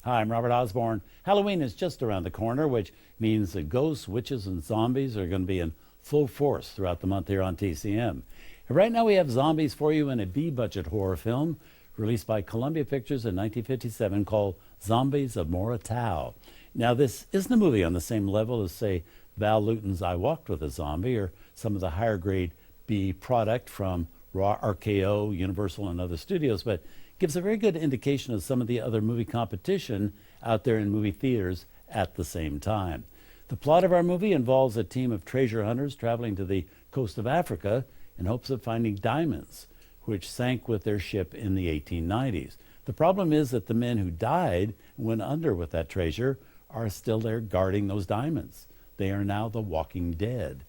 Hi, I'm Robert Osborne. Halloween is just around the corner, which means that ghosts, witches, and zombies are going to be in full force throughout the month here on TCM. And right now we have zombies for you in a B-budget horror film released by Columbia Pictures in 1957 called Zombies of Mora Tau. Now, this isn't a movie on the same level as, say, Val Lewton's I Walked with a Zombie or some of the higher grade B product from RKO, Universal, and other studios, but gives a very good indication of some of the other movie competition out there in movie theaters at the same time. The plot of our movie involves a team of treasure hunters traveling to the coast of Africa in hopes of finding diamonds, which sank with their ship in the 1890s. The problem is that the men who died and went under with that treasure are still there guarding those diamonds. They are now the walking dead.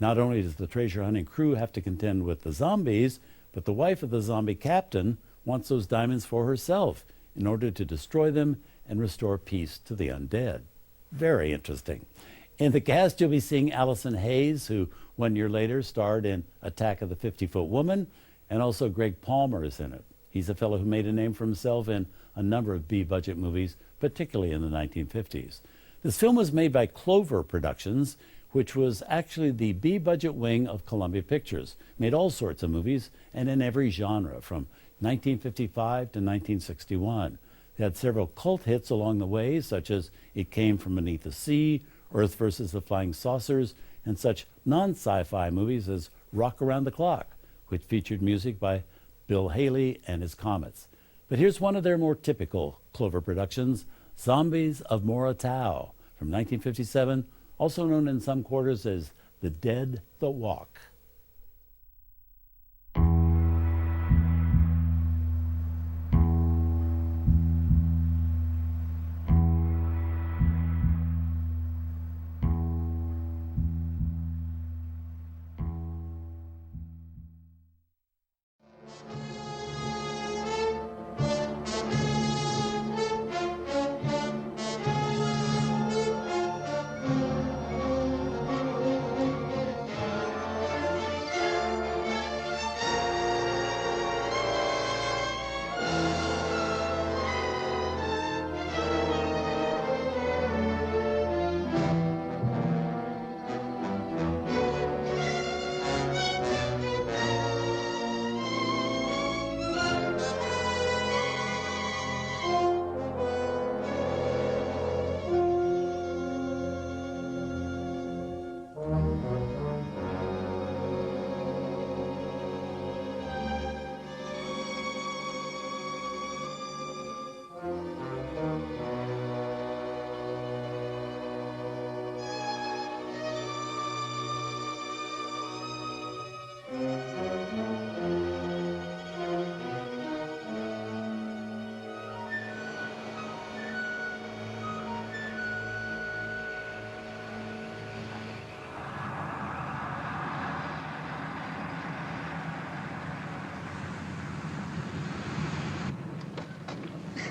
Not only does the treasure hunting crew have to contend with the zombies, but the wife of the zombie captain wants those diamonds for herself in order to destroy them and restore peace to the undead. Very interesting. In the cast, you'll be seeing Allison Hayes, who 1 year later starred in Attack of the 50-Foot Woman, and also Gregg Palmer is in it. He's a fellow who made a name for himself in a number of B-budget movies, particularly in the 1950s. This film was made by Clover Productions, which was actually the B-budget wing of Columbia Pictures. Made all sorts of movies and in every genre, from 1955 to 1961. They had several cult hits along the way, such as It Came From Beneath the Sea, Earth versus the Flying Saucers, and such non-sci-fi movies as Rock Around the Clock, which featured music by Bill Haley and his Comets. But here's one of their more typical Clover productions, Zombies of Mora Tau, from 1957, also known in some quarters as The Dead That Walk.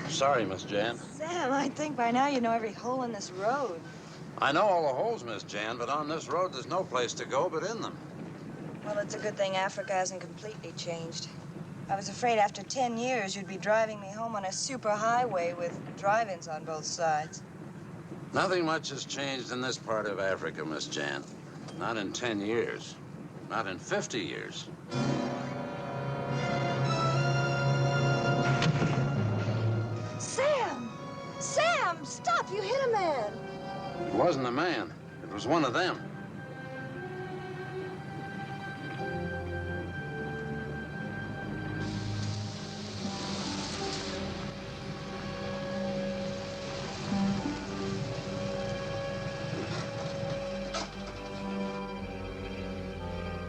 Sorry, Miss Jan. Sam, I think by now you know every hole in this road. I know all the holes, Miss Jan, but on this road there's no place to go but in them. Well, it's a good thing Africa hasn't completely changed. I was afraid after 10 years you'd be driving me home on a super highway with drive-ins on both sides. Nothing much has changed in this part of Africa, Miss Jan. Not in 10 years. Not in 50 years. Sam, stop! You hit a man. It wasn't a man. It was one of them.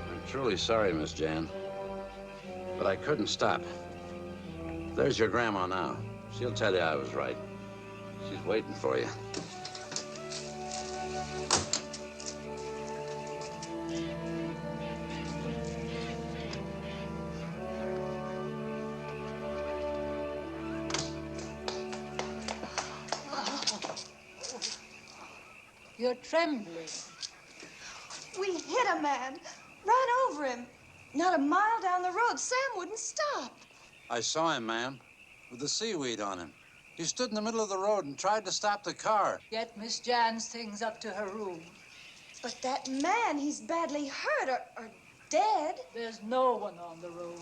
I'm truly sorry, Miss Jan, but I couldn't stop. There's your grandma now. She'll tell you I was right. She's waiting for you. You're trembling. We hit a man, ran over him. Not a mile down the road. Sam wouldn't stop. I saw him, ma'am, with the seaweed on him. He stood in the middle of the road and tried to stop the car. Get Miss Jan's things up to her room. But that man, he's badly hurt or dead. There's no one on the road.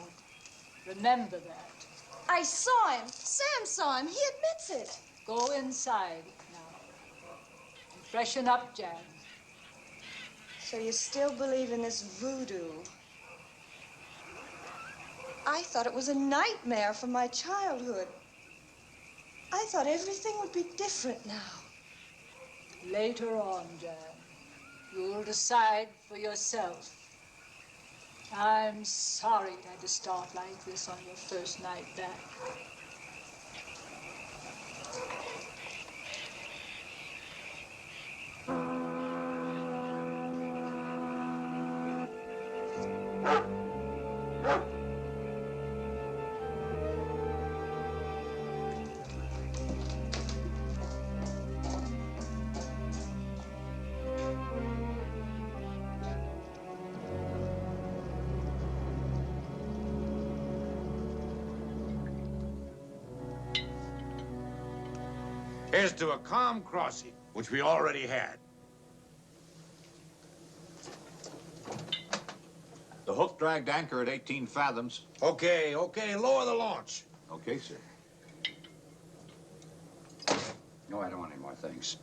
Remember that. I saw him. Sam saw him. He admits it. Go inside now. And freshen up, Jan. So you still believe in this voodoo? I thought it was a nightmare from my childhood. I thought everything would be different now. Later on, Jan, you'll decide for yourself. I'm sorry it had to start like this on your first night back. Here's to a calm crossing, which we already had. The hook dragged anchor at 18 fathoms. Okay, lower the launch. Okay, sir. No, I don't want any more things.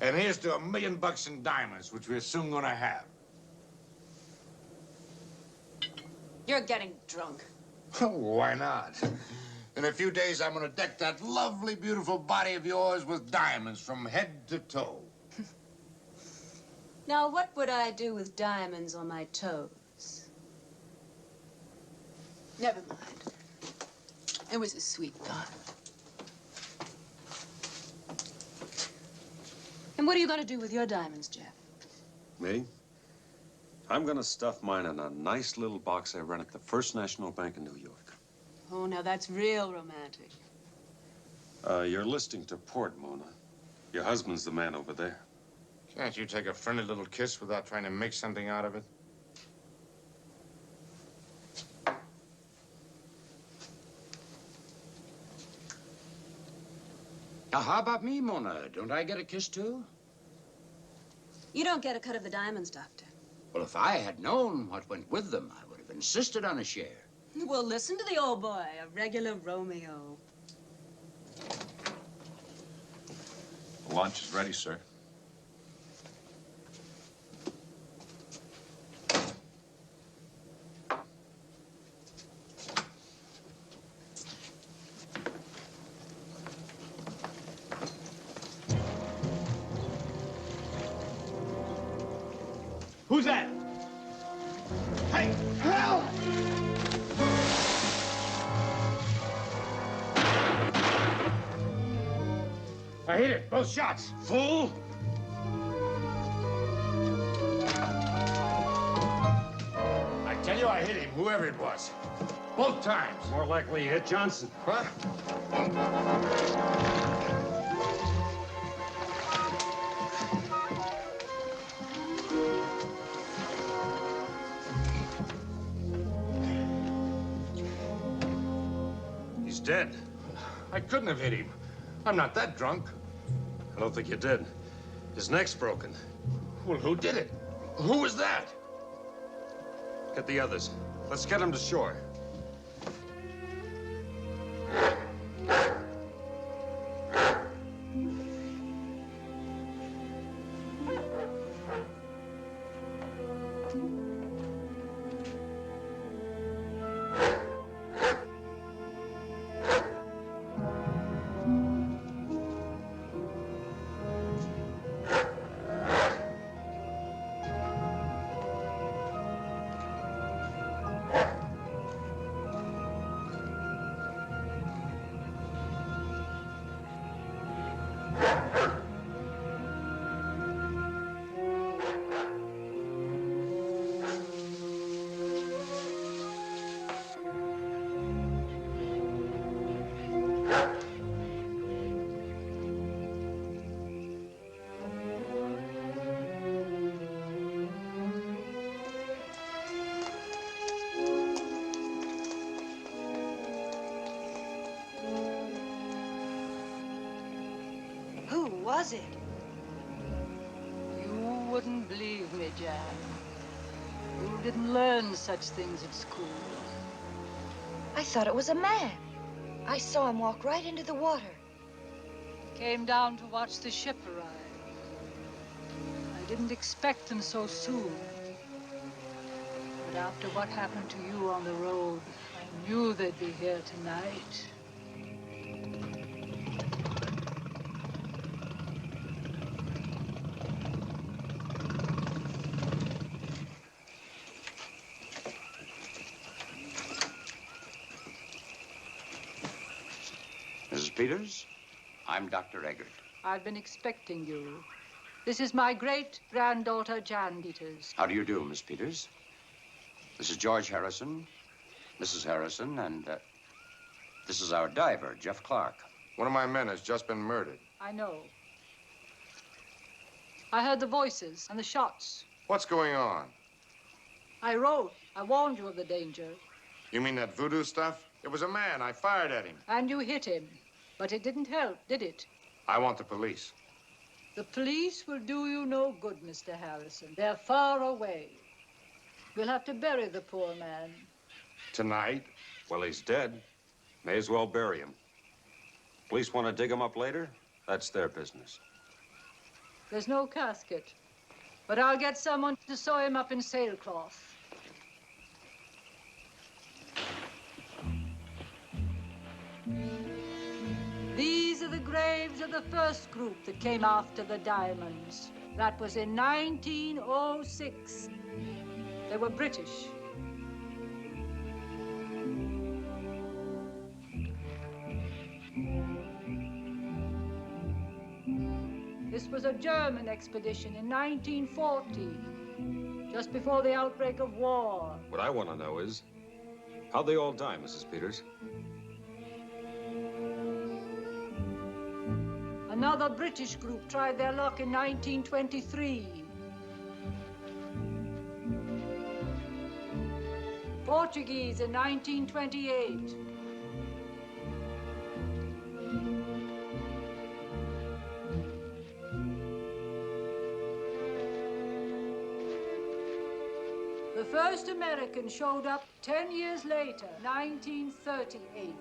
And here's to $1 million in diamonds, which we're soon gonna have. You're getting drunk. Why not? In a few days, I'm gonna deck that lovely, beautiful body of yours with diamonds from head to toe. Now, what would I do with diamonds on my toes? Never mind. It was a sweet thought. And what are you going to do with your diamonds, Jeff? Me? I'm gonna stuff mine in a nice little box I rent at the First National Bank in New York. Oh, now that's real romantic. You're listening to port, Mona. Your husband's the man over there. Can't you take a friendly little kiss without trying to make something out of it? Now, how about me, Mona? Don't I get a kiss, too? You don't get a cut of the diamonds, Doctor. Well, if I had known what went with them, I would have insisted on a share. Well, listen to the old boy, a regular Romeo. The lunch is ready, sir. Who's that? Hey, help! I hit it. Both shots. Fool! I tell you, I hit him, whoever it was. Both times. More likely you hit Johnson. Huh? He's dead. I couldn't have hit him. I'm not that drunk. I don't think you did. His neck's broken. Well, who did it? Who was that? Get the others. Let's get him to shore. was it? You wouldn't believe me, Jan. You didn't learn such things at school. I thought it was a man. I saw him walk right into the water. Came down to watch the ship arrive. I didn't expect them so soon. But after what happened to you on the road, I knew they'd be here tonight. Mrs. Peters, I'm Dr. Eggert. I've been expecting you. This is my great-granddaughter, Jan Peters. How do you do, Miss Peters? This is George Harrison, Mrs. Harrison, and this is our diver, Jeff Clark. One of my men has just been murdered. I know. I heard the voices and the shots. What's going on? I wrote. I warned you of the danger. You mean that voodoo stuff? It was a man. I fired at him. And you hit him. But it didn't help, did it? I want the police. The police will do you no good, Mr. Harrison. They're far away. We'll have to bury the poor man. Tonight? Well, he's dead. May as well bury him. Police want to dig him up later? That's their business. There's no casket. But I'll get someone to sew him up in sailcloth. These are the graves of the first group that came after the diamonds. That was in 1906. They were British. This was a German expedition in 1940, just before the outbreak of war. What I want to know is, how'd they all die, Mrs. Peters? Another British group tried their luck in 1923. Portuguese in 1928. The first American showed up 10 years later, 1938.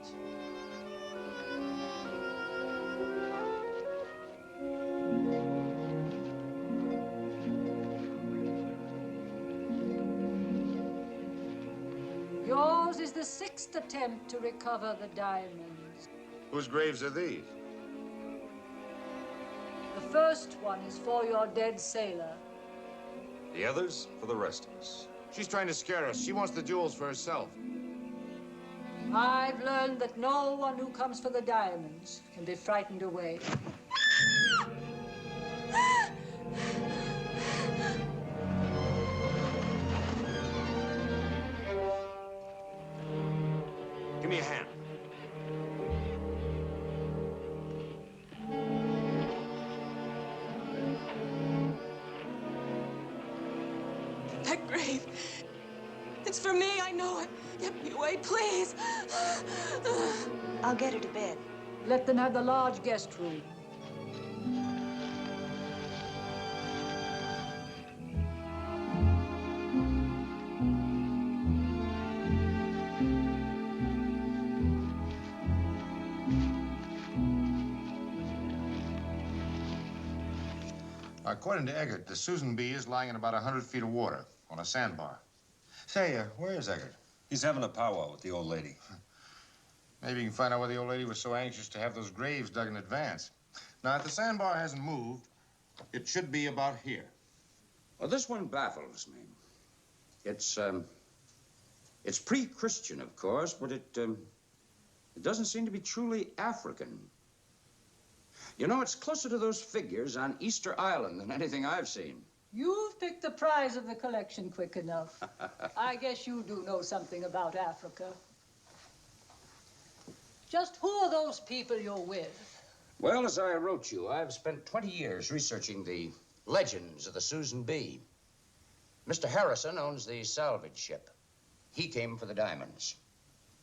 Yours is the sixth attempt to recover the diamonds. Whose graves are these? The first one is for your dead sailor. The others for the rest of us. She's trying to scare us. She wants the jewels for herself. I've learned that no one who comes for the diamonds can be frightened away. Give me a hand. That grave. It's for me, I know it. Get me away, please. I'll get her to bed. Let them have the large guest room. According to Eggert, the Susan B is lying in about 100 feet of water on a sandbar. Say, where is Eggert? He's having a powwow with the old lady. Maybe you can find out why the old lady was so anxious to have those graves dug in advance. Now, if the sandbar hasn't moved, it should be about here. Well, this one baffles me. It's pre-Christian, of course, but it doesn't seem to be truly African. You know, it's closer to those figures on Easter Island than anything I've seen. You've picked the prize of the collection quick enough. I guess you do know something about Africa. Just who are those people you're with? Well, as I wrote you, I've spent 20 years researching the legends of the Susan B. Mr. Harrison owns the salvage ship. He came for the diamonds.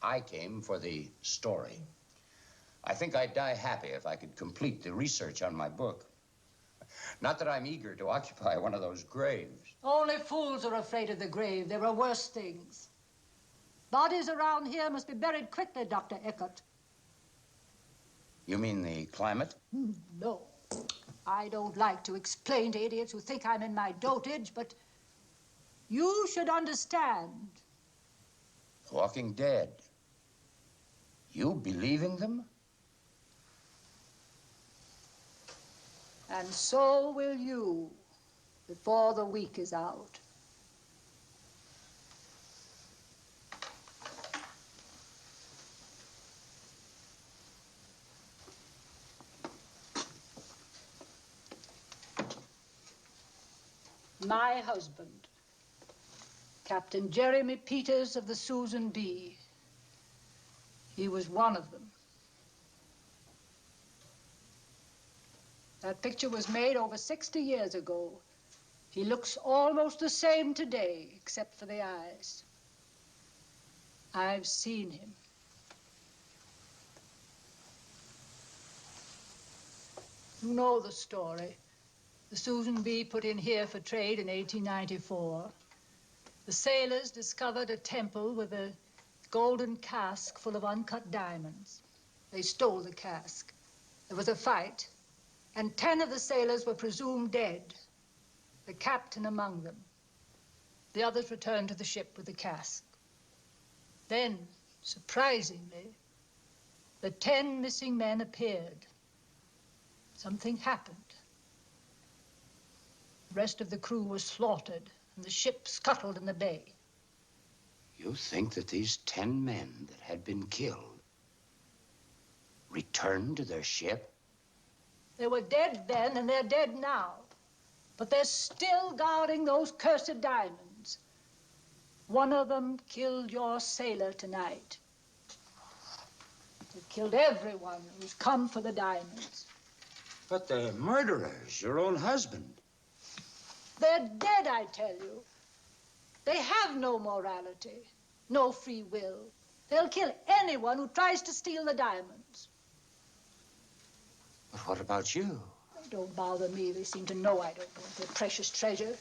I came for the story. I think I'd die happy if I could complete the research on my book. Not that I'm eager to occupy one of those graves. Only fools are afraid of the grave. There are worse things. Bodies around here must be buried quickly, Dr. Eggert. You mean the climate? No. I don't like to explain to idiots who think I'm in my dotage, but you should understand. Walking Dead. You believe in them? And so will you, before the week is out. My husband, Captain Jeremy Peters of the Susan B. He was one of them. That picture was made over 60 years ago. He looks almost the same today, except for the eyes. I've seen him. You know the story. The Susan B put in here for trade in 1894. The sailors discovered a temple with a golden cask full of uncut diamonds. They stole the cask. There was a fight, and 10 of the sailors were presumed dead, the captain among them. The others returned to the ship with the cask. Then, surprisingly, the 10 missing men appeared. Something happened. The rest of the crew was slaughtered, and the ship scuttled in the bay. You think that these 10 men that had been killed returned to their ship? They were dead then, and they're dead now. But they're still guarding those cursed diamonds. One of them killed your sailor tonight. They killed everyone who's come for the diamonds. But they're murderers, your own husband. They're dead, I tell you. They have no morality, no free will. They'll kill anyone who tries to steal the diamonds. But what about you? They don't bother me. They seem to know I don't want their precious treasure.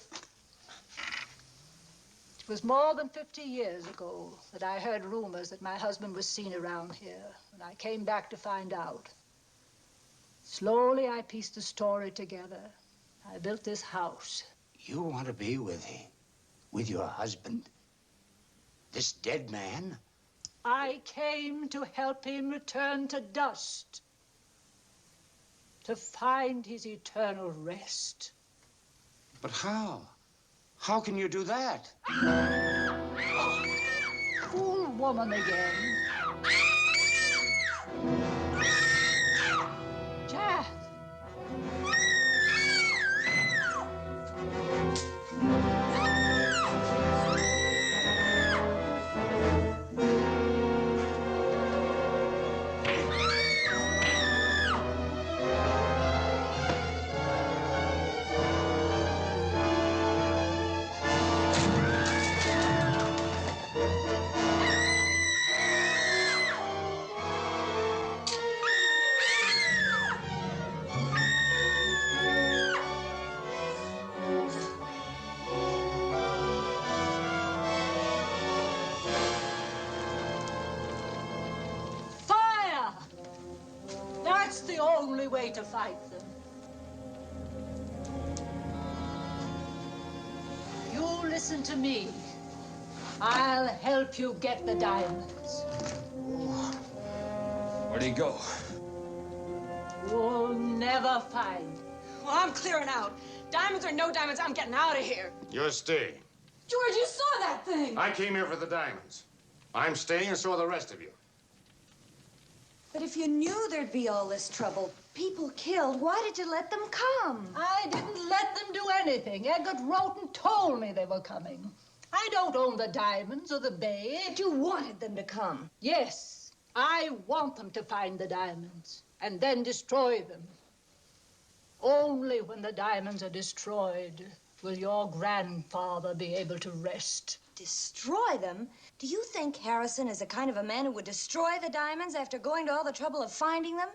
It was more than 50 years ago that I heard rumors that my husband was seen around here, and I came back to find out. Slowly, I pieced the story together. I built this house. You want to be with your husband? This dead man? I came to help him return to dust, to find his eternal rest. But how? How can you do that? Fool woman again. Chet! Way to fight them. You listen to me. I'll help you get the diamonds. Where'd he go? You'll never find. Well, I'm clearing out. Diamonds or no diamonds, I'm getting out of here. You're staying. George, you saw that thing. I came here for the diamonds. I'm staying, and so are the rest of you. But if you knew there'd be all this trouble, people killed, why did you let them come? I didn't let them do anything. Eggert wrote and told me they were coming. I don't own the diamonds or the bay. But you wanted them to come. Yes, I want them to find the diamonds and then destroy them. Only when the diamonds are destroyed will your grandfather be able to rest. Destroy them? Do you think Harrison is the kind of a man who would destroy the diamonds after going to all the trouble of finding them?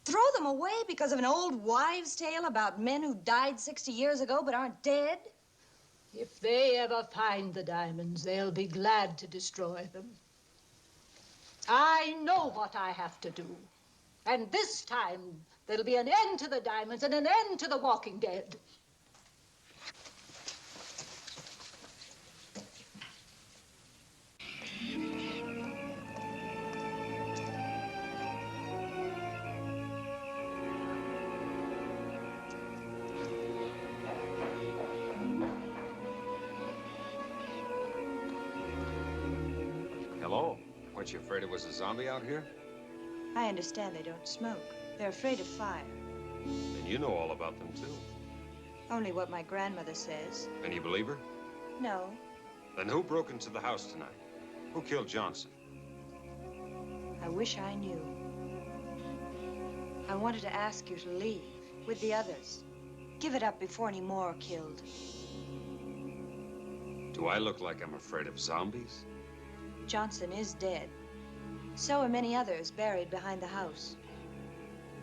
Throw them away because of an old wives' tale about men who died 60 years ago but aren't dead? If they ever find the diamonds, they'll be glad to destroy them. I know what I have to do. And this time, there'll be an end to the diamonds and an end to the Walking Dead. Hello? Weren't you afraid it was a zombie out here? I understand they don't smoke. They're afraid of fire. And you know all about them, too. Only what my grandmother says. And you believe her? No. Then who broke into the house tonight? Who killed Johnson? I wish I knew. I wanted to ask you to leave with the others. Give it up before any more are killed. Do I look like I'm afraid of zombies? Johnson is dead. So are many others buried behind the house.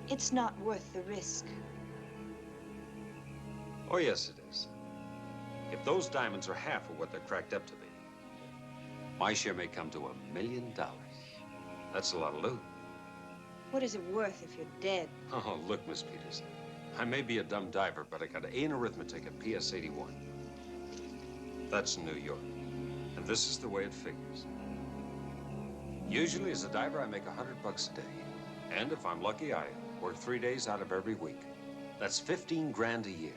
It's not worth the risk. Oh, yes, it is. If those diamonds are half of what they're cracked up to be, my share may come to $1 million. That's a lot of loot. What is it worth if you're dead? Oh, look, Miss Peters. I may be a dumb diver, but I got an A in arithmetic at PS 81. That's New York. And this is the way it figures. Usually, as a diver, I make $100 a day. And if I'm lucky, I work 3 days out of every week. That's 15 grand a year.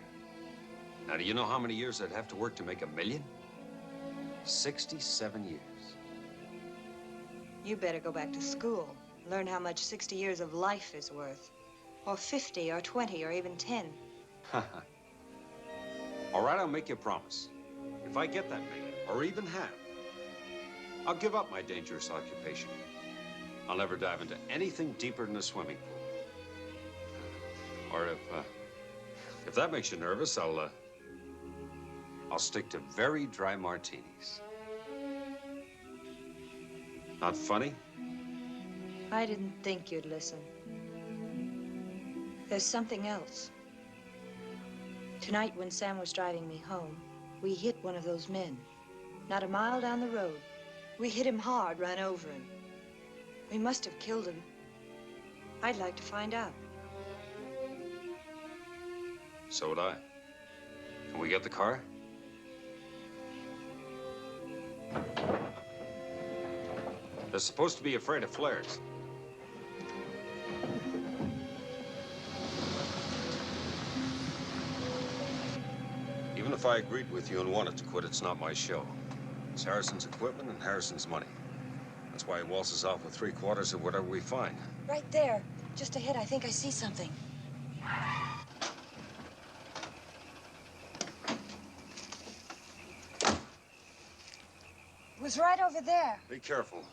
Now, do you know how many years I'd have to work to make $1 million? 67 years. You better go back to school. Learn how much 60 years of life is worth. Or 50, or 20, or even 10. All right, I'll make you a promise. If I get that million, or even half, I'll give up my dangerous occupation. I'll never dive into anything deeper than a swimming pool. Or if that makes you nervous, I'll stick to very dry martinis. Not funny? I didn't think you'd listen. There's something else. Tonight, when Sam was driving me home, we hit one of those men. Not a mile down the road. We hit him hard, ran over him. We must have killed him. I'd like to find out. So would I. Can we get the car? They're supposed to be afraid of flares. Even if I agreed with you and wanted to quit, it's not my show. It's Harrison's equipment and Harrison's money. That's why he waltzes off with 3/4 of whatever we find. Right there. Just ahead, I think I see something. It was right over there. Be careful.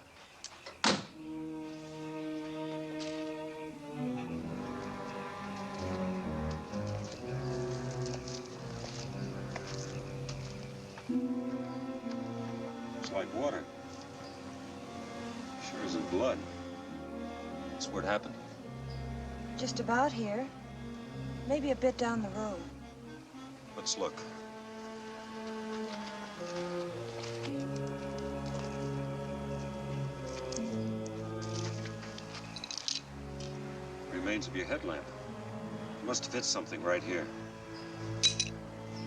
It's like water. Sure isn't blood. That's where it happened. Just about here. Maybe a bit down the road. Let's look. Remains of your headlamp. You must have hit something right here.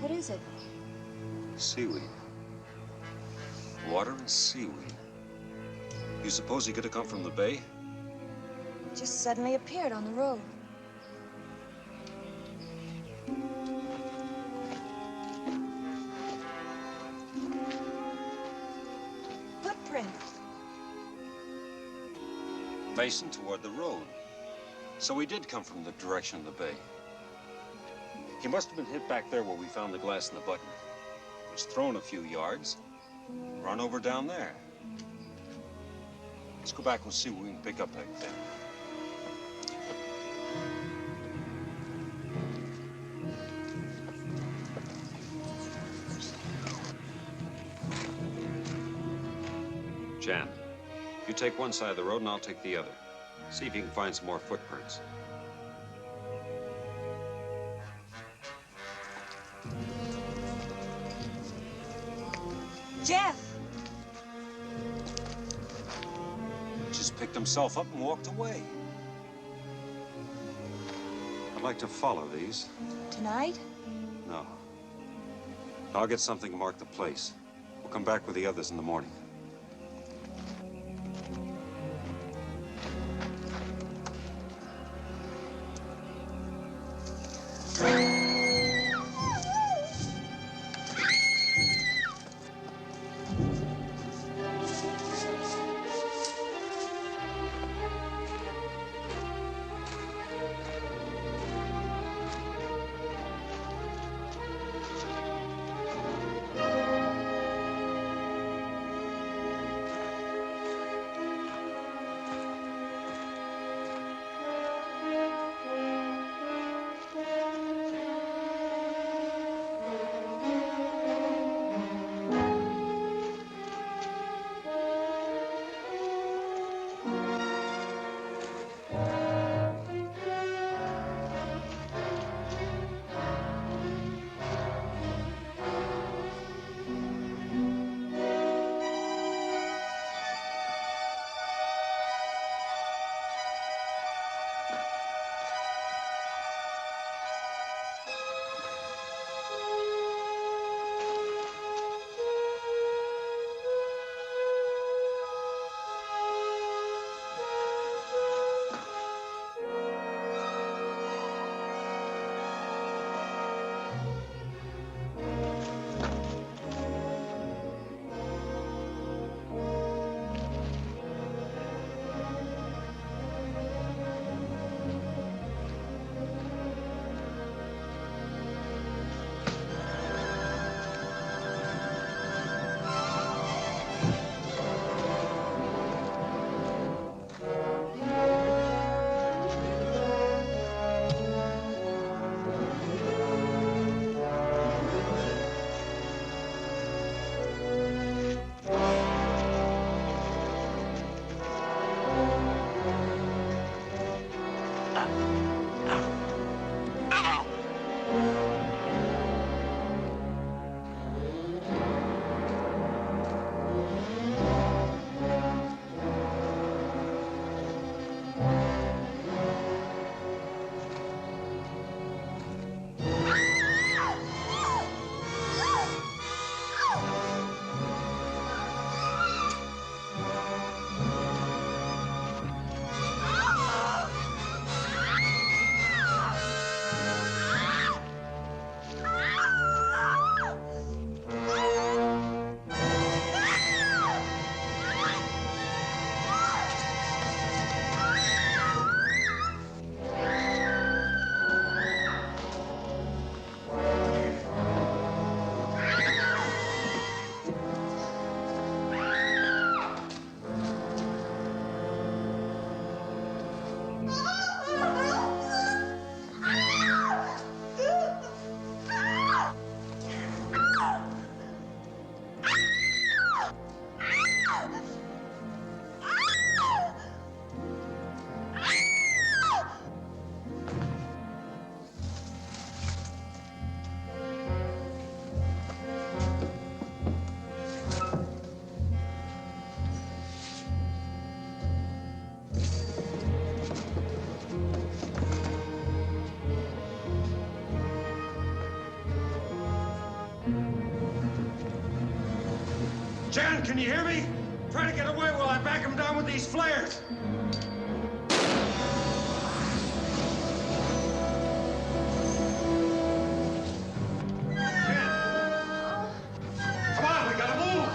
What is it? Seaweed. Water and seaweed. You suppose he could have come from the bay? It just suddenly appeared on the road. Footprints. Facing toward the road. So he did come from the direction of the bay. He must have been hit back there where we found the glass in the button. He was thrown a few yards, run over down there. Let's go back and see what we can pick up back there. Jan, you take one side of the road and I'll take the other. See if you can find some more footprints. Jeff! Just picked himself up and walked away. I'd like to follow these. Tonight? No. I'll get something to mark the place. We'll come back with the others in the morning. Jan, can you hear me? Try to get away while I back him down with these flares. Jan! Come on, we gotta move!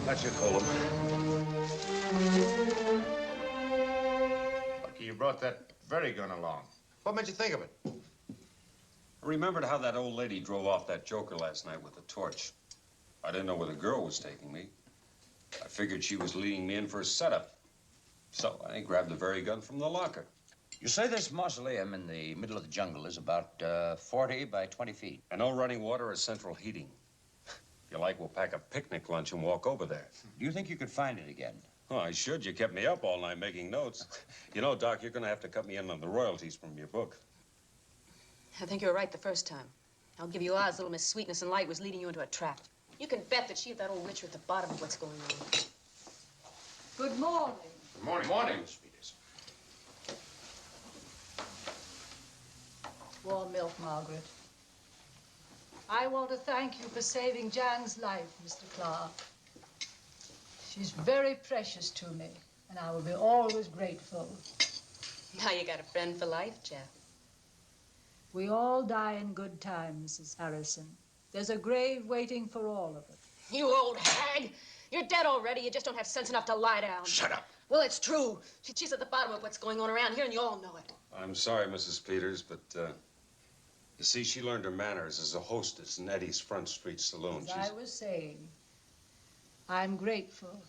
That should hold him. Lucky you brought that very gun along. What made you think of it? I remembered how that old lady drove off that joker last night with the torch. I didn't know where the girl was taking me. I figured she was leading me in for a setup. So I grabbed the very gun from the locker. You say this mausoleum in the middle of the jungle is about 40 by 20 feet. And no running water or central heating. If you like, we'll pack a picnic lunch and walk over there. Do you think you could find it again? Oh, I should. You kept me up all night making notes. You know, Doc, you're going to have to cut me in on the royalties from your book. I think you were right the first time. I'll give you odds little Miss Sweetness and Light was leading you into a trap. You can bet that she and that old witch are at the bottom of what's going on. Good morning. Good morning. Morning, Miss Peters. Warm milk, Margaret. I want to thank you for saving Jan's life, Mr. Clark. She's very precious to me, and I will be always grateful. Now you got a friend for life, Chet. We all die in good time, Mrs. Harrison. There's a grave waiting for all of us. You old hag! You're dead already. You just don't have sense enough to lie down. Shut up. Well, it's true. She's at the bottom of what's going on around here, and you all know it. I'm sorry, Mrs. Peters, but, you see, she learned her manners as a hostess in Eddie's Front Street saloon. As I was saying, I'm grateful,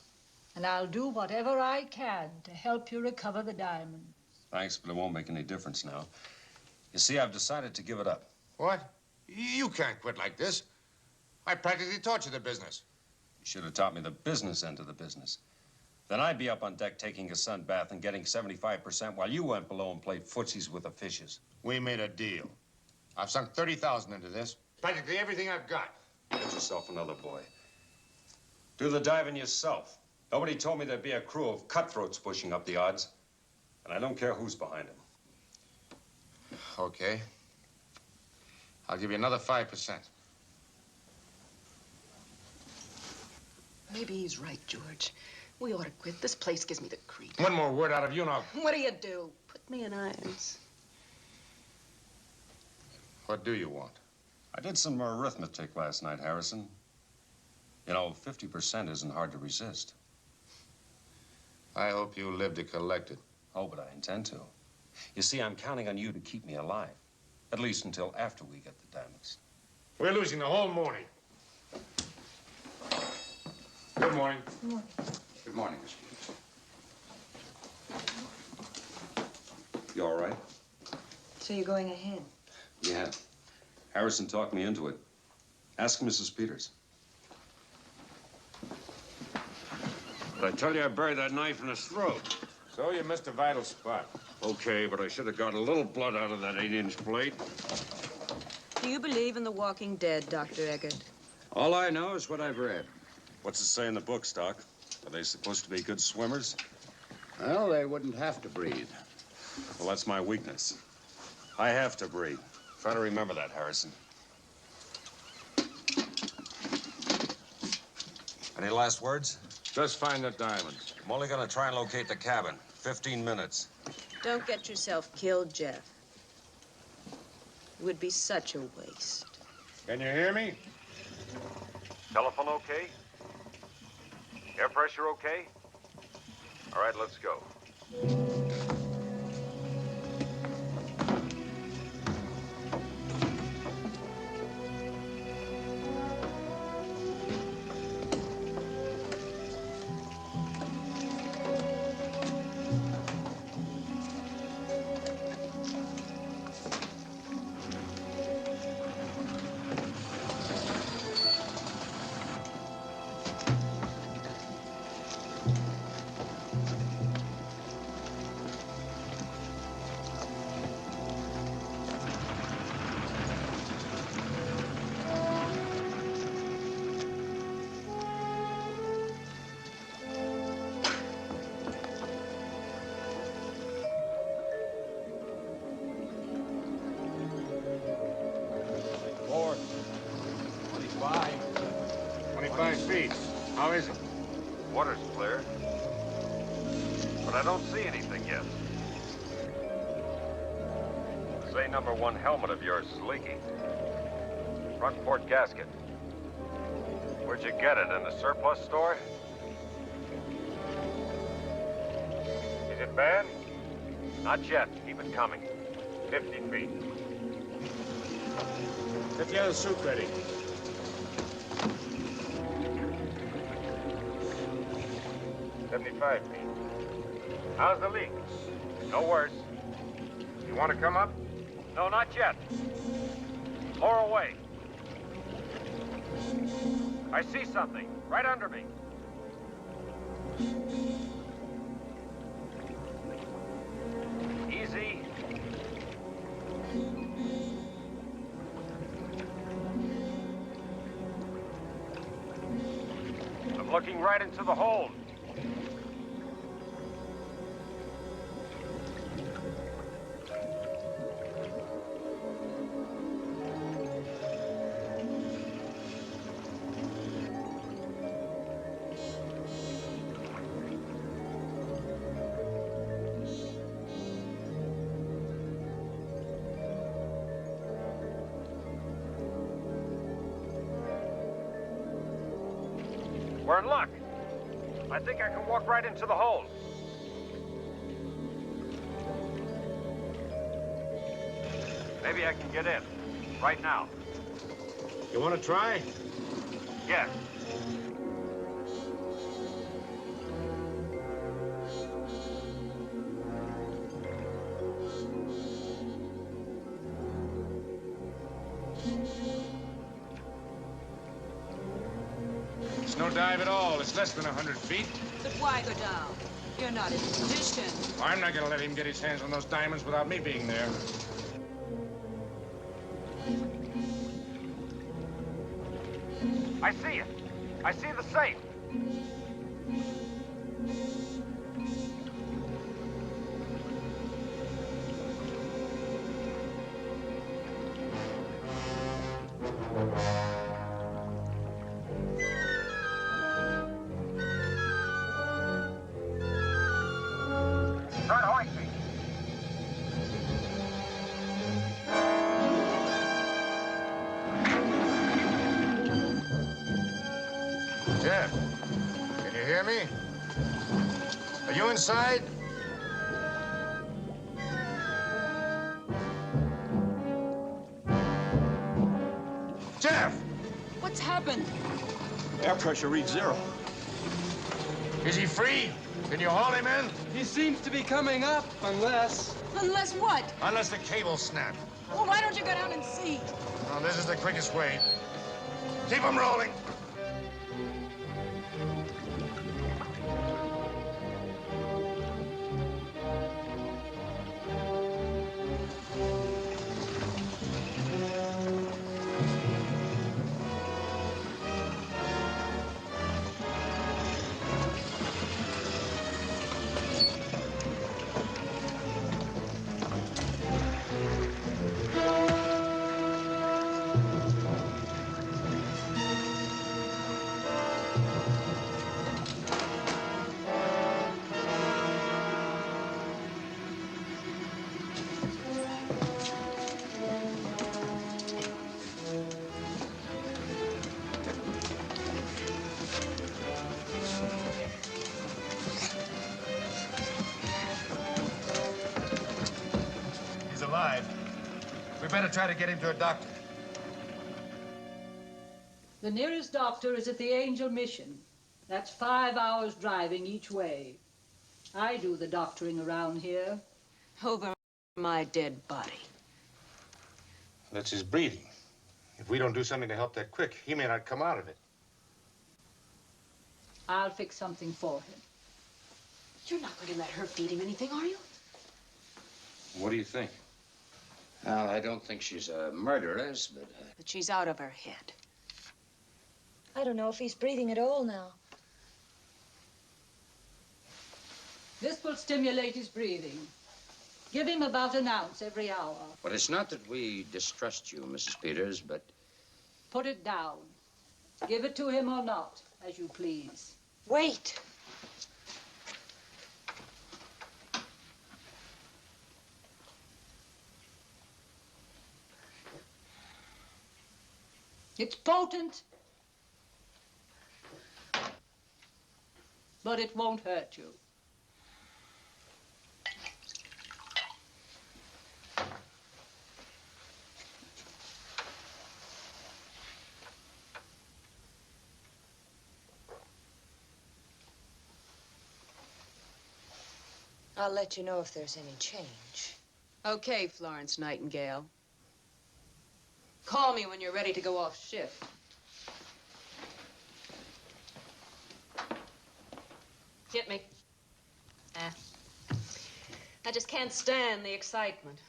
and I'll do whatever I can to help you recover the diamond. Thanks, but it won't make any difference now. You see, I've decided to give it up. What? You can't quit like this. I practically taught you the business. You should have taught me the business end of the business. Then I'd be up on deck taking a sun bath and getting 75% while you went below and played footsies with the fishes. We made a deal. I've sunk 30,000 into this. Practically everything I've got. Get yourself another boy. Do the diving yourself. Nobody told me there'd be a crew of cutthroats pushing up the odds. And I don't care who's behind them. Okay. I'll give you another 5%. Maybe he's right, George. We ought to quit. This place gives me the creep. One more word out of you and I'll... What do? Put me in irons. What do you want? I did some arithmetic last night, Harrison. You know, 50% isn't hard to resist. I hope you live to collect it. Oh, but I intend to. You see, I'm counting on you to keep me alive. At least until after we get the diamonds. We're losing the whole morning. Good morning. Good morning. Good morning, Miss Peters. You all right? So you're going ahead? Yeah. Harrison talked me into it. Ask Mrs. Peters. Did I tell you I buried that knife in his throat? So you missed a vital spot. Okay, but I should have got a little blood out of that 8-inch blade. Do you believe in the walking dead, Dr. Eggert? All I know is what I've read. What's it say in the books, Doc? Are they supposed to be good swimmers? Well, they wouldn't have to breathe. Well, that's my weakness. I have to breathe. Try to remember that, Harrison. Any last words? Just find the diamonds. I'm only gonna try and locate the cabin. 15 minutes. Don't get yourself killed, Jeff. It would be such a waste. Can you hear me? Telephone okay? Air pressure okay? All right, let's go. How is it? Water's clear. But I don't see anything yet. Say #1 helmet of yours is leaking. Front port gasket. Where'd you get it? In the surplus store? Is it bad? Not yet. Keep it coming. 50 feet. Get the other suit ready. $75 feet. How's the leak? No worse. You want to come up? No, not yet. Lower away. I see something right under me. Easy. I'm looking right into the hold. We're in luck. I think I can walk right into the hold. Maybe I can get in. Right now. You want to try? Yes. It's no dive at all. It's less than 100 feet. But why go down? You're not in position. I'm not going to let him get his hands on those diamonds without me being there. I see it. I see the safe. Start hoisting. Jeff, can you hear me? Are you inside? Jeff! What's happened? Air pressure reads 0. Is he free? Can you haul him in? He seems to be coming up, unless... Unless what? Unless the cable snapped. Well, why don't you go down and see? Well, this is the quickest way. Keep him rolling. We better try to get him to a doctor. The nearest doctor is at the Angel Mission. That's 5 hours driving each way. I do the doctoring around here. Over my dead body. That's his breathing. If we don't do something to help that quick, he may not come out of it. I'll fix something for him. You're not going to let her feed him anything, are you? What do you think? Well, I don't think she's a murderess, but... But she's out of her head. I don't know if he's breathing at all now. This will stimulate his breathing. Give him about an ounce every hour. But it's not that we distrust you, Mrs. Peters, but... Put it down. Give it to him or not, as you please. Wait. It's potent, but it won't hurt you. I'll let you know if there's any change. Okay, Florence Nightingale. Call me when you're ready to go off shift. can't stand the excitement.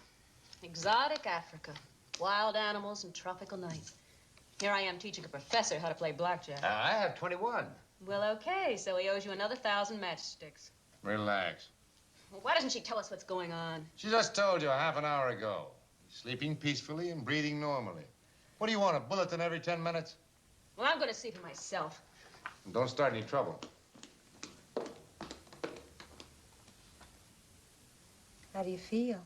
Exotic Africa, wild animals and tropical night. Here I am teaching a professor how to play blackjack. I have 21. Well, okay, so he owes you another 1,000 matchsticks. Relax. Well, why doesn't she tell us what's going on? She just told you a half an hour ago. Sleeping peacefully and breathing normally. What do you want, a bulletin every 10 minutes? Well, I'm going to see for myself. And don't start any trouble. How do you feel?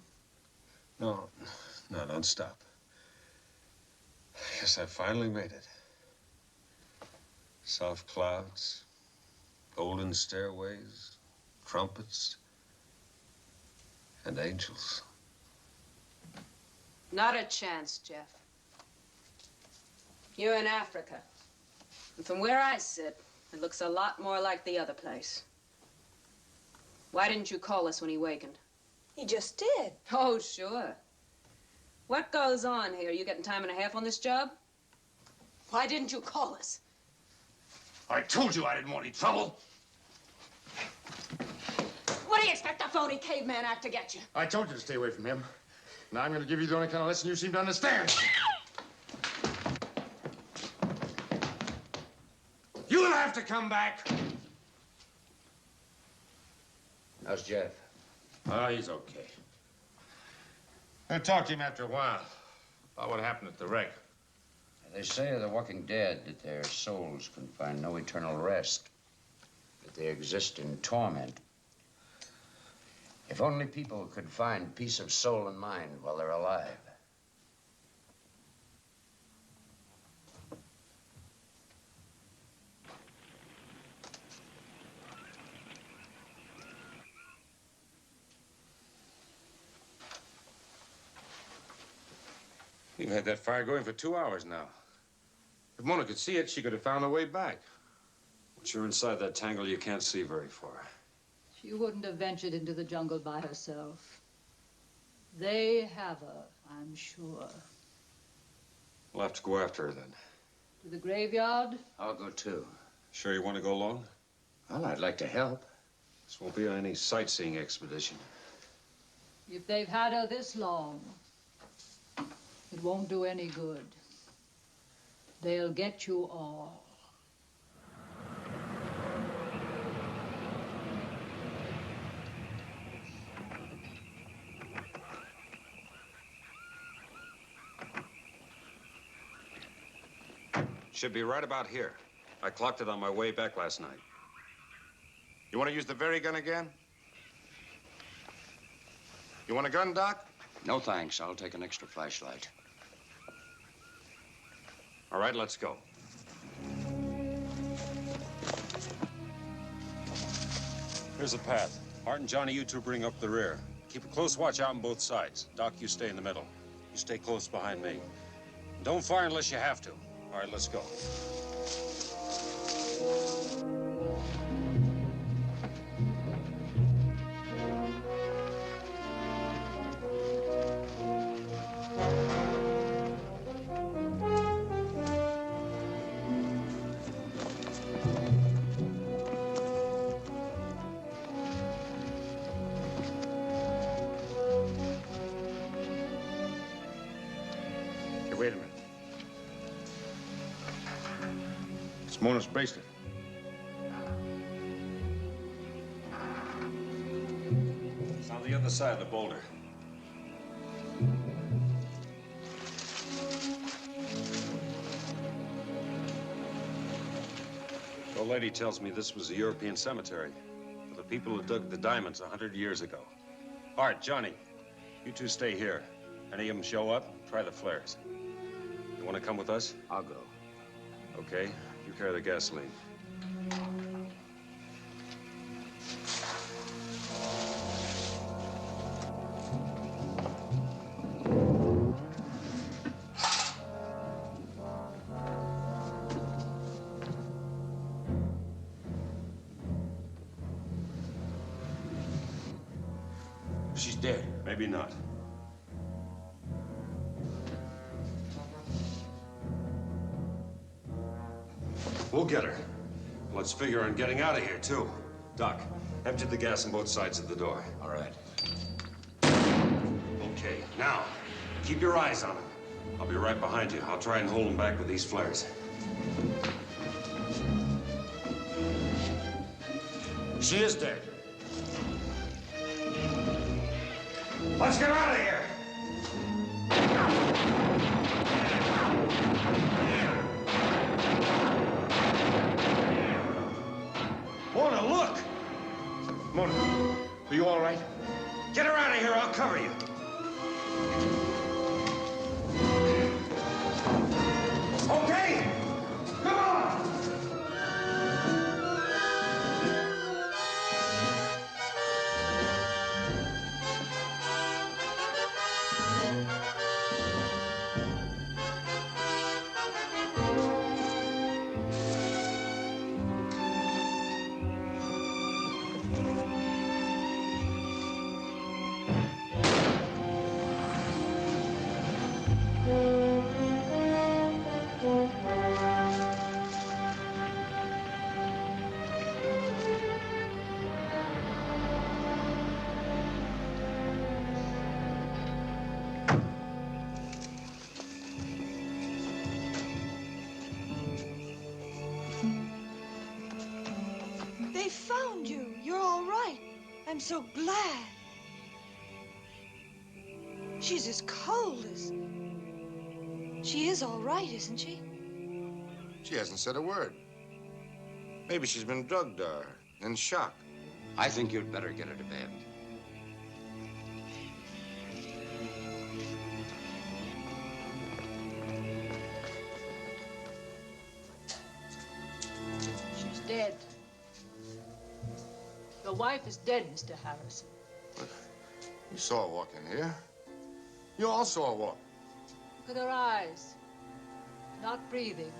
No, don't stop. I guess I finally made it. Soft clouds, golden stairways, trumpets, and angels. Not a chance, Jeff. You're in Africa. And from where I sit, it looks a lot more like the other place. Why didn't you call us when he wakened? He just did. Oh, sure. What goes on here? You getting time and a half on this job? Why didn't you call us? I told you I didn't want any trouble. What do you expect a phony caveman act to get you? I told you to stay away from him. Now I'm going to give you the only kind of lesson you seem to understand. You'll have to come back. How's Jeff? Oh, he's okay. I'll talk to him after a while about what happened at the wreck. They say of the walking dead that their souls can find no eternal rest, that they exist in torment. If only people could find peace of soul and mind while they're alive. We've had that fire going for 2 hours now. If Mona could see it, she could have found her way back. Once you're inside that tangle, you can't see very far. She wouldn't have ventured into the jungle by herself. They have her, I'm sure. We'll have to go after her then. To the graveyard? I'll go too. Sure you want to go alone? Well, I'd like to help. This won't be any sightseeing expedition. If they've had her this long, it won't do any good. They'll get you all. Should be right about here. I clocked it on my way back last night. You want to use the very gun again? You want a gun, Doc? No thanks. I'll take an extra flashlight. All right, let's go. Here's the path. Art and Johnny, you two bring up the rear. Keep a close watch out on both sides. Doc, you stay in the middle. You stay close behind me. Don't fire unless you have to. All right, let's go. Hey, wait a minute. It's Mona's bracelet. It's on the other side of the boulder. The old lady tells me this was a European cemetery for the people who dug the diamonds 100 years ago. Art, Johnny, you two stay here. Any of them show up, try the flares. You want to come with us? I'll go. Okay, you carry the gasoline. She's dead. Maybe not. We'll get her. Let's figure on getting out of here, too. Doc, empty the gas on both sides of the door. All right. Okay, now, keep your eyes on him. I'll be right behind you. I'll try and hold him back with these flares. She is dead. Let's get out of here. Mona, look! Mona, are you all right? Get her out of here. I'll cover you. Okay? Come on! They found you. You're all right. I'm so glad. She's as cold as... She is all right, isn't she? She hasn't said a word. Maybe she's been drugged or in shock. I think you'd better get her to bed. She's dead. Your wife is dead, Mr. Harrison. You saw her walk in here. You all saw her walk. Look at her eyes. Not breathing.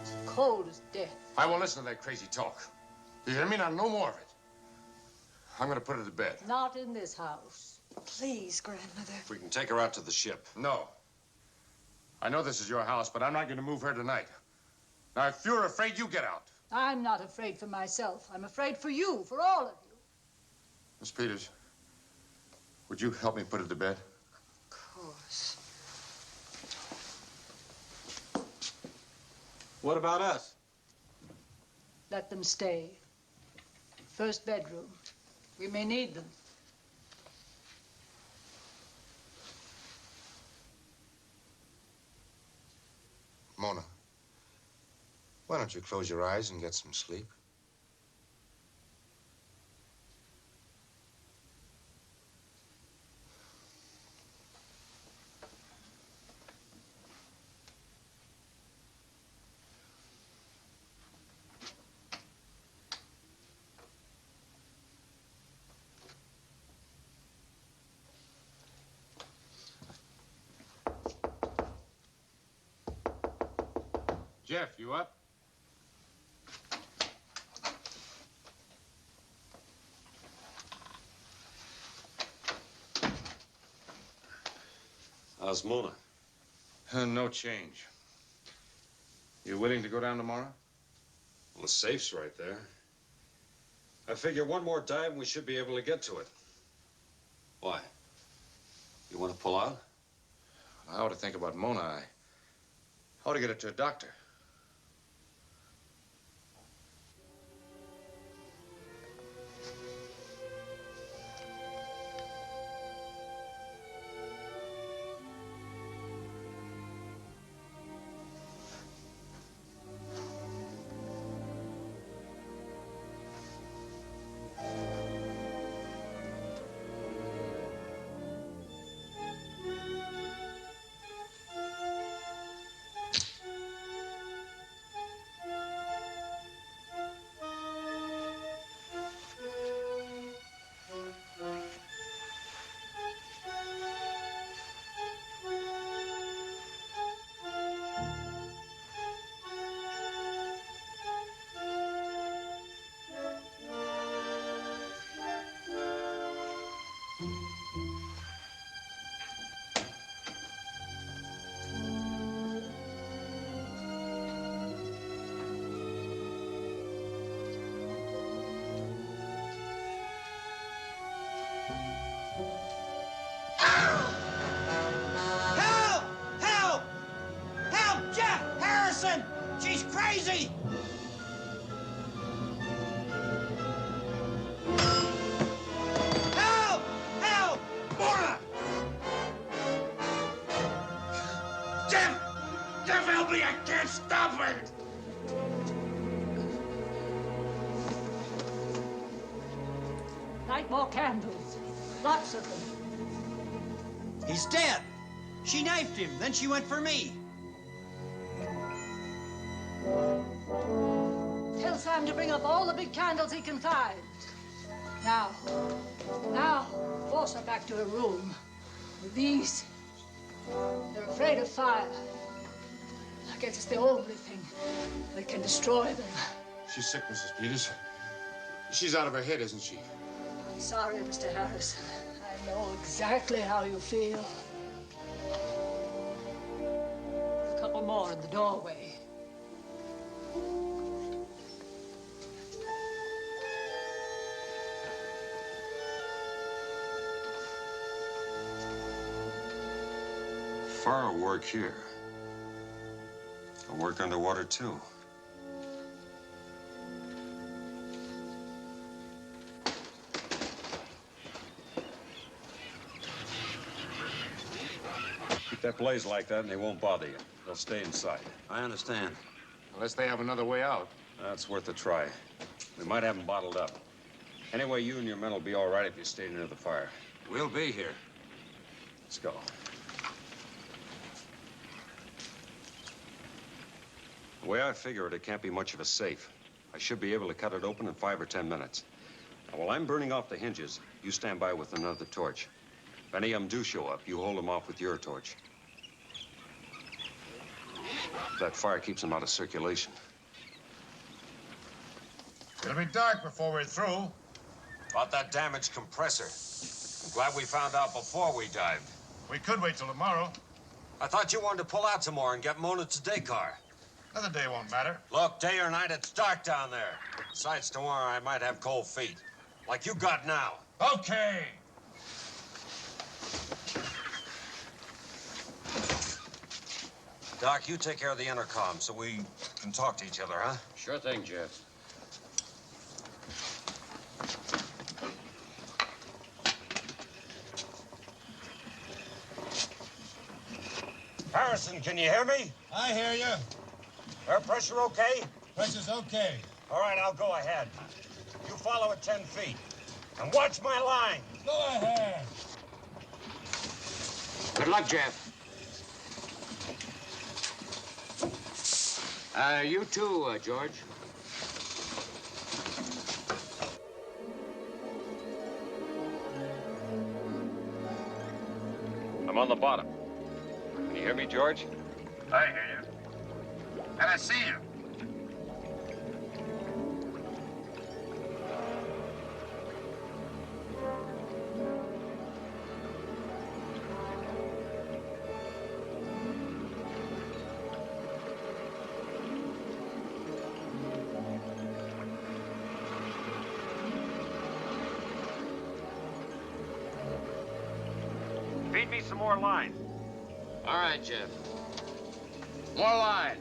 As cold as death. I won't listen to that crazy talk. You hear me? Now, no more of it. I'm gonna put her to bed. Not in this house. Please, Grandmother. If we can take her out to the ship. No. I know this is your house, but I'm not gonna move her tonight. Now, if you're afraid, you get out. I'm not afraid for myself. I'm afraid for you, for all of you. Miss Peters, would you help me put her to bed? Of course. What about us? Let them stay. First bedroom. We may need them. Mona, why don't you close your eyes and get some sleep? Jeff, you up? How's Mona? No change. You willing to go down tomorrow? Well, the safe's right there. I figure one more dive and we should be able to get to it. Why? You want to pull out? I ought to think about Mona. I ought to get her to a doctor. Allison! She's crazy! Help! Help! Mora! Jeff! Jeff, help me! I can't stop it! Light more candles. Lots of them. He's dead. She knifed him, then she went for me. Tell Sam to bring up all the big candles he can find. Now, force her back to her room. With these, they're afraid of fire. I guess it's the only thing that can destroy them. She's sick, Mrs. Peters. She's out of her head, isn't she? I'm sorry, Mr. Harrison. I know exactly how you feel. A couple more in the doorway. Fire will work here. It'll work underwater, too. Keep that blaze like that and they won't bother you. They'll stay inside. I understand. Unless they have another way out. That's worth a try. We might have them bottled up. Anyway, you and your men will be all right if you stay near the fire. We'll be here. Let's go. The way I figure it, it can't be much of a safe. I should be able to cut it open in 5 or 10 minutes. Now, while I'm burning off the hinges, you stand by with another torch. If any of them do show up, you hold them off with your torch. That fire keeps them out of circulation. It'll be dark before we're through. About that damaged compressor. I'm glad we found out before we dived. We could wait till tomorrow. I thought you wanted to pull out some more and get Mona to day car. Another day won't matter. Look, day or night, it's dark down there. Besides, tomorrow I might have cold feet. Like you got now. Okay. Doc, you take care of the intercom so we can talk to each other, huh? Sure thing, Jeff. Harrison, can you hear me? I hear you. Air pressure okay? Pressure's okay. All right, I'll go ahead. You follow at 10 feet. And watch my line. Go ahead. Good luck, Jeff. You too, George. I'm on the bottom. Can you hear me, George? I hear you. And I see you. Feed me some more line. All right, Jeff. More line.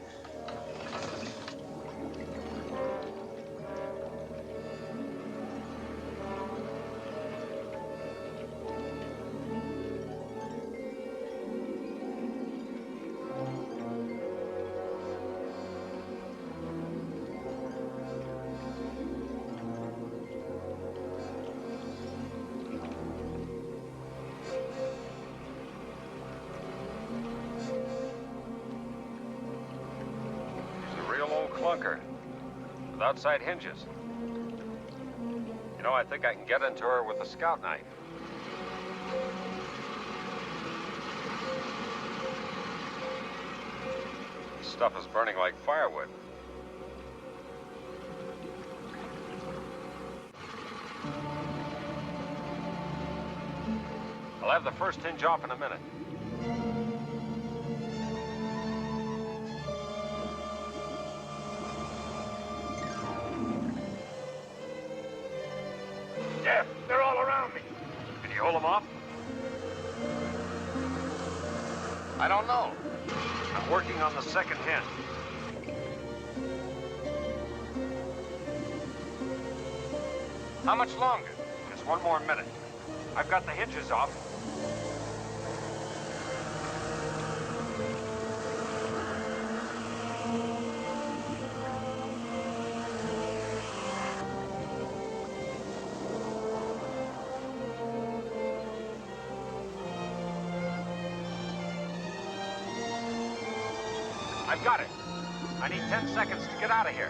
Clunker with outside hinges. You know, I think I can get into her with a scout knife. This stuff is burning like firewood. I'll have the first hinge off in a minute. They're all around me. Can you hold them off? I don't know. I'm working on the second hinge. How much longer? Just 1 more minute. I've got the hitches off. I've got it. I need 10 seconds to get out of here.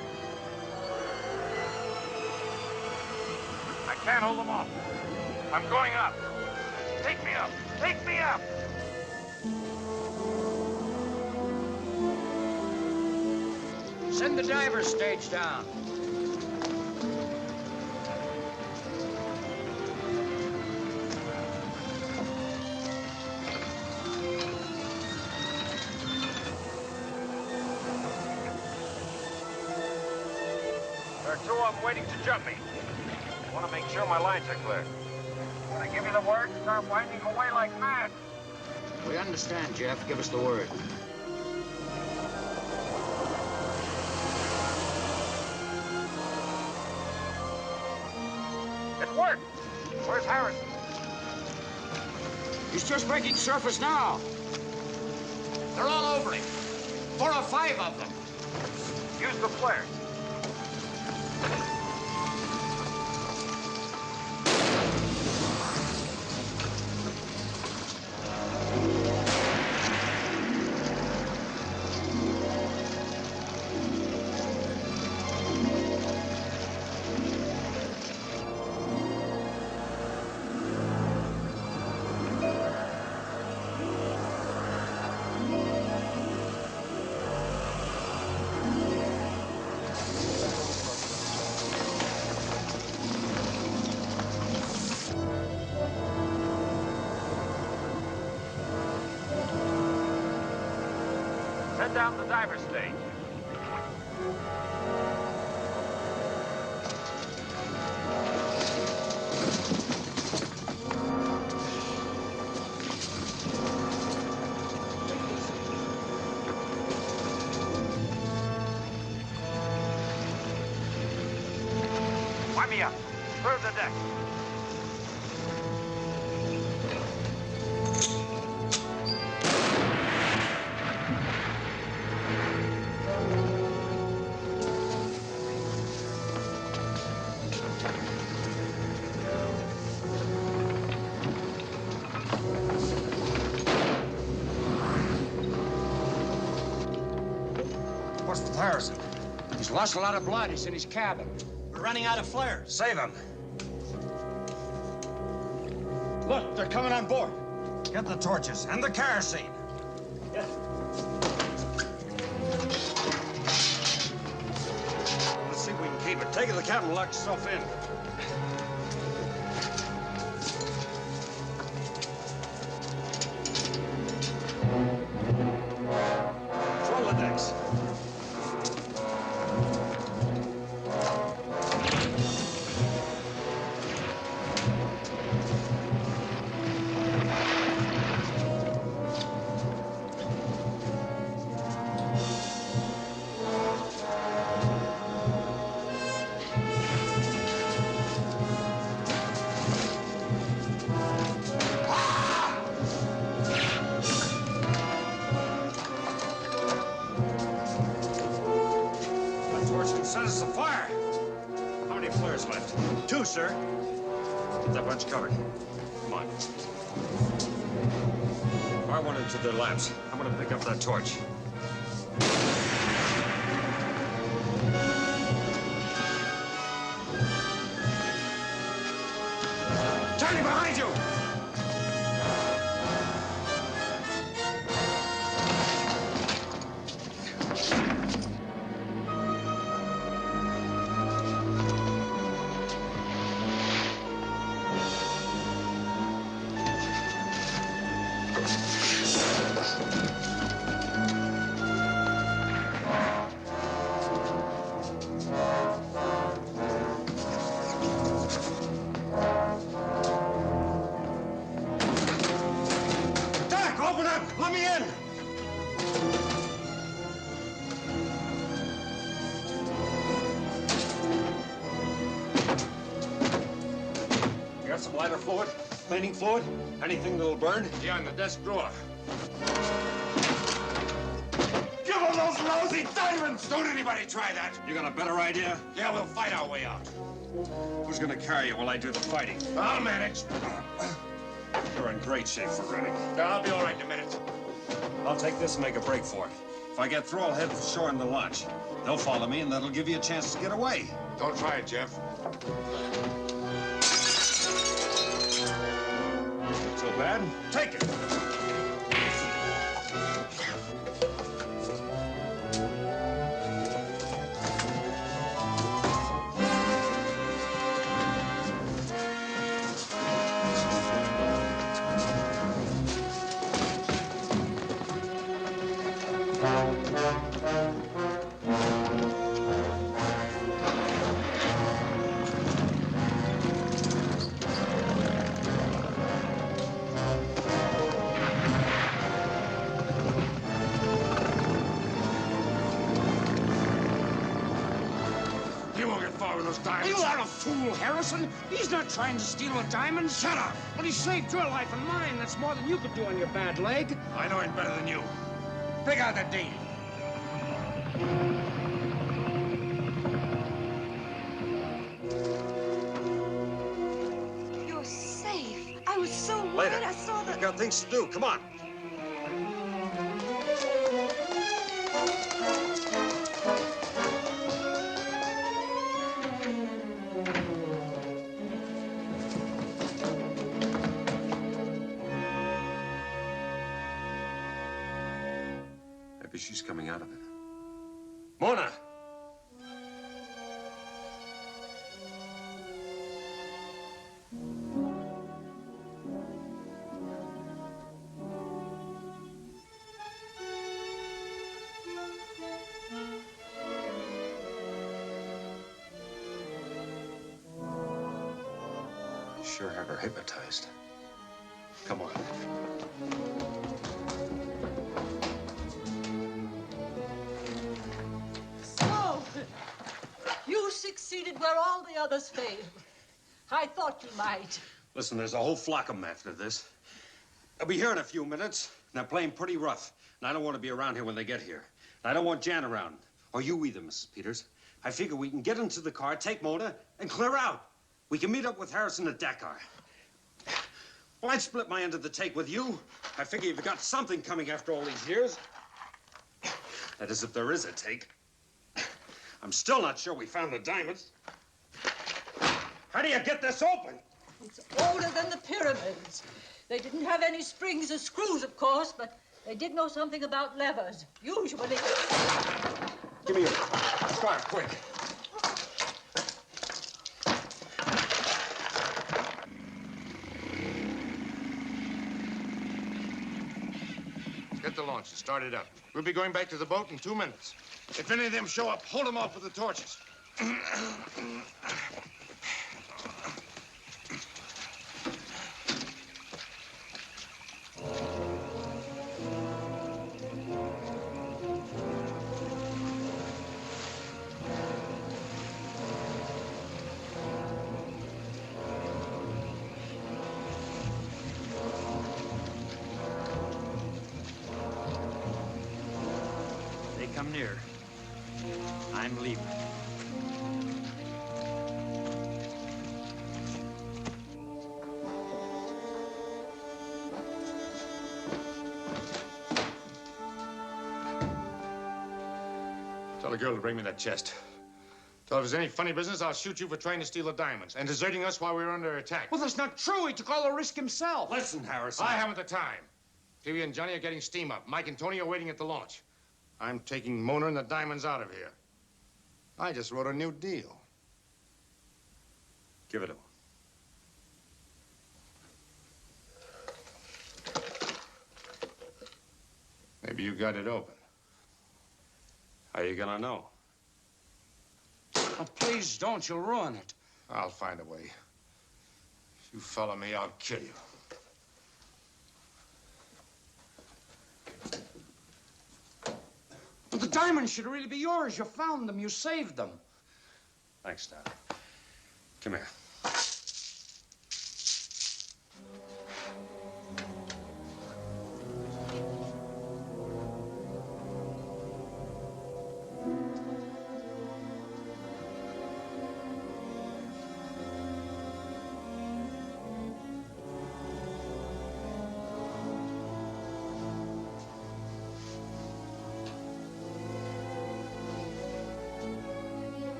I can't hold them off. I'm going up. Take me up. Take me up. Send the diver's stage down. There are 2 of them waiting to jump me. I want to make sure my lines are clear. When I give you the word, start winding away like mad. We understand, Jeff. Give us the word. It worked. Where's Harrison? He's just breaking surface now. They're all over him. 4 or 5 of them. Use the flares. Head down the diver stage. Wind me up. Through the deck. What's with Harrison? He's lost a lot of blood. He's in his cabin. We're running out of flares. Save him. Look, they're coming on board. Get the torches and the kerosene. Let's see if we can keep it. Take it to the cabin and lock yourself in. Control the decks. Set us afire. How many flares left? 2, sir. Get that bunch covered. Come on. Fire one into their laps. I'm gonna pick up that torch. Turning behind you! Lighter fluid? Cleaning fluid? Anything that'll burn? Yeah, in the desk drawer. Give him those lousy diamonds! Don't anybody try that. You got a better idea? Yeah, we'll fight our way out. Who's gonna carry you while I do the fighting? I'll manage. You're in great shape for running. Yeah, I'll be all right in a minute. I'll take this and make a break for it. If I get through, I'll head for shore in the launch. They'll follow me, and that'll give you a chance to get away. Don't try it, Jeff. So bad? Take it. You are a fool, Harrison. He's not trying to steal the diamonds. Shut up! Well, he saved your life and mine. That's more than you could do on your bad leg. I know him better than you. Pick out the deed. You're safe. I was so worried. Later. I saw the... We've got things to do. Come on. Maybe she's coming out of it. Mona! Sure have her hypnotized. Come on. So, you succeeded where all the others failed. I thought you might. Listen, there's a whole flock of them after this. They'll be here in a few minutes. And they're playing pretty rough. And I don't want to be around here when they get here. And I don't want Jan around. Or you either, Mrs. Peters. I figure we can get into the car, take Mona, and clear out. We can meet up with Harrison at Dakar. Well, I'd split my end of the take with you. I figure you've got something coming after all these years. That is, if there is a take. I'm still not sure we found the diamonds. How do you get this open? It's older than the pyramids. They didn't have any springs or screws, of course, but they did know something about levers. Usually. Give me your scarf, quick. Get the launch and start it up. We'll be going back to the boat in 2 minutes. If any of them show up, hold them off with the torches. Come near. I'm leaving. Tell the girl to bring me that chest. Tell her if there's any funny business, I'll shoot you for trying to steal the diamonds and deserting us while we were under attack. Well, that's not true. He took all the risk himself. Listen, Harrison. I haven't the time. Pee-wee and Johnny are getting steam up. Mike and Tony are waiting at the launch. I'm taking Mona and the diamonds out of here. I just wrote a new deal. Give it to him. Maybe you got it open. How you gonna know? Oh, please don't. You'll ruin it. I'll find a way. If you follow me, I'll kill you. But the diamonds should really be yours. You found them. You saved them. Thanks, Dad. Come here.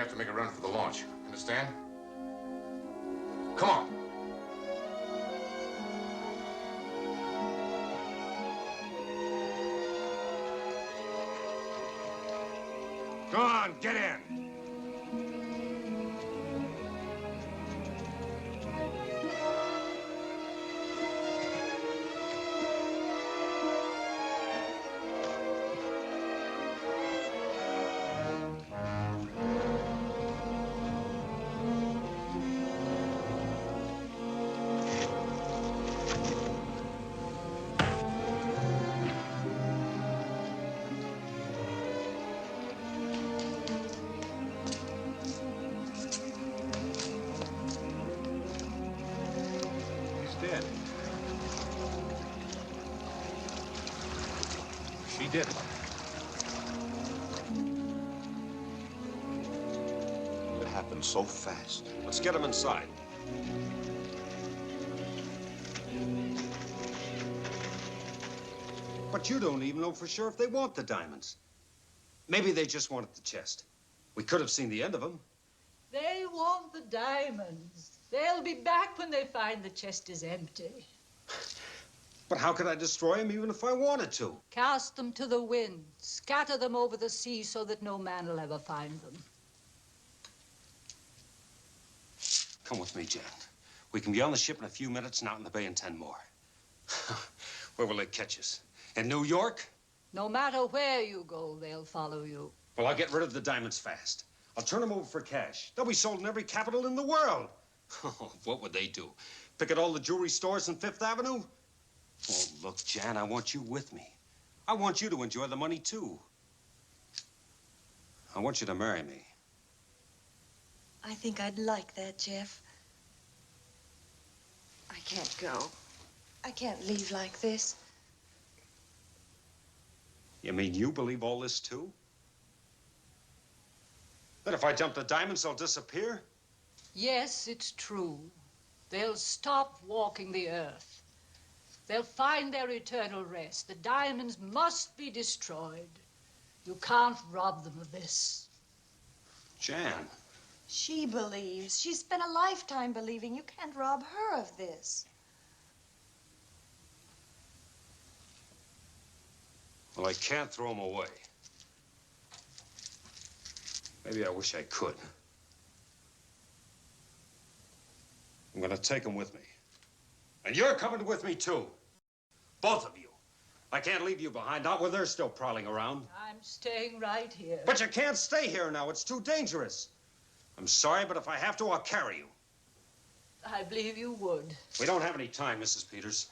have to make a run for the launch. Understand? Come on. Go on, get in. She did it. It happened so fast. Let's get him inside. But you don't even know for sure if they want the diamonds. Maybe they just wanted the chest. We could have seen the end of them. They want the diamonds. They'll be back when they find the chest is empty. But how could I destroy them even if I wanted to? Cast them to the wind. Scatter them over the sea so that no man will ever find them. Come with me, Jan. We can be on the ship in a few minutes and out in the bay in 10 more. Where will they catch us? In New York? No matter where you go, they'll follow you. Well, I'll get rid of the diamonds fast. I'll turn them over for cash. They'll be sold in every capital in the world. What would they do? Picket all the jewelry stores on Fifth Avenue? Oh, look, Jan, I want you with me. I want you to enjoy the money, too. I want you to marry me. I think I'd like that, Jeff. I can't go. I can't leave like this. You mean you believe all this, too? That if I dump the diamonds, they'll disappear? Yes, it's true. They'll stop walking the earth. They'll find their eternal rest. The diamonds must be destroyed. You can't rob them of this. Jan. She believes. She's spent a lifetime believing. You can't rob her of this. Well, I can't throw them away. Maybe I wish I could. I'm gonna take them with me. And you're coming with me, too. Both of you. I can't leave you behind, not when they're still prowling around. I'm staying right here. But you can't stay here now. It's too dangerous. I'm sorry, but if I have to, I'll carry you. I believe you would. We don't have any time, Mrs. Peters.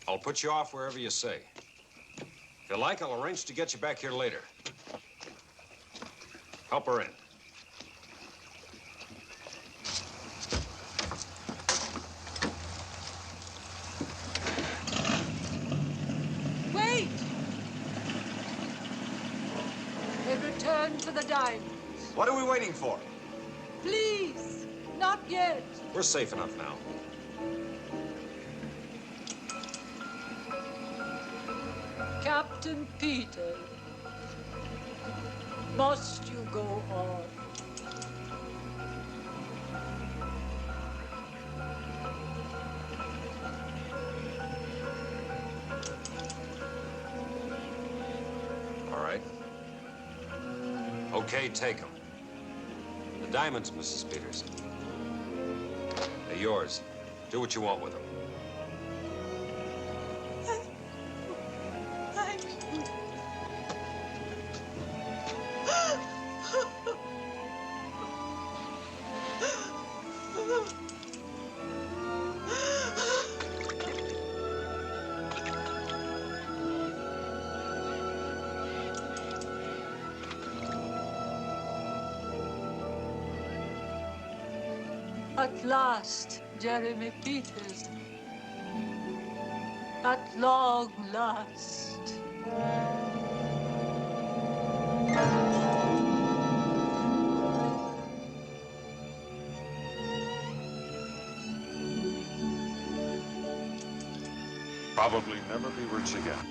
I'll put you off wherever you say. If you like, I'll arrange to get you back here later. Help her in. Wait! They've returned for the diamonds. What are we waiting for? Please, not yet. We're safe enough now. Captain Peter, must you go on? All right. Okay, take them. The diamonds, Mrs. Peters. They're yours. Do what you want with them. At last, Jeremy Peters. At long last. Probably never be rich again.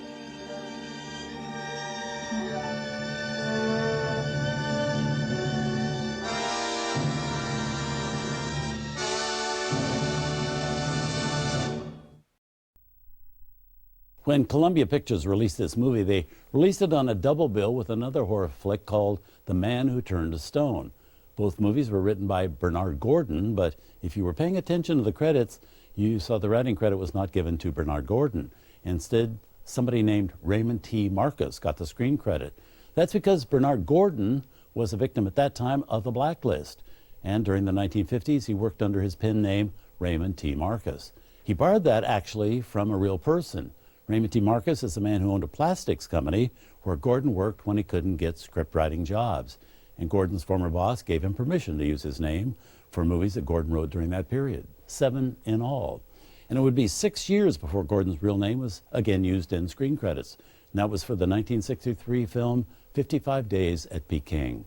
When Columbia Pictures released this movie, they released it on a double bill with another horror flick called The Man Who Turned to Stone. Both movies were written by Bernard Gordon, but if you were paying attention to the credits, you saw the writing credit was not given to Bernard Gordon. Instead, somebody named Raymond T. Marcus got the screen credit. That's because Bernard Gordon was a victim at that time of the blacklist. And during the 1950s, he worked under his pen name, Raymond T. Marcus. He borrowed that actually from a real person. Raymond T. Marcus is the man who owned a plastics company where Gordon worked when he couldn't get script writing jobs. And Gordon's former boss gave him permission to use his name for movies that Gordon wrote during that period, 7 in all. And it would be 6 years before Gordon's real name was again used in screen credits. And that was for the 1963 film 55 Days at Peking.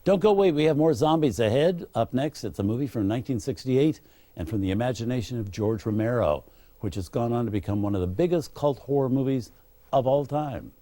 Don't go away, we have more zombies ahead. Up next, it's a movie from 1968 and from the imagination of George Romero, which has gone on to become one of the biggest cult horror movies of all time.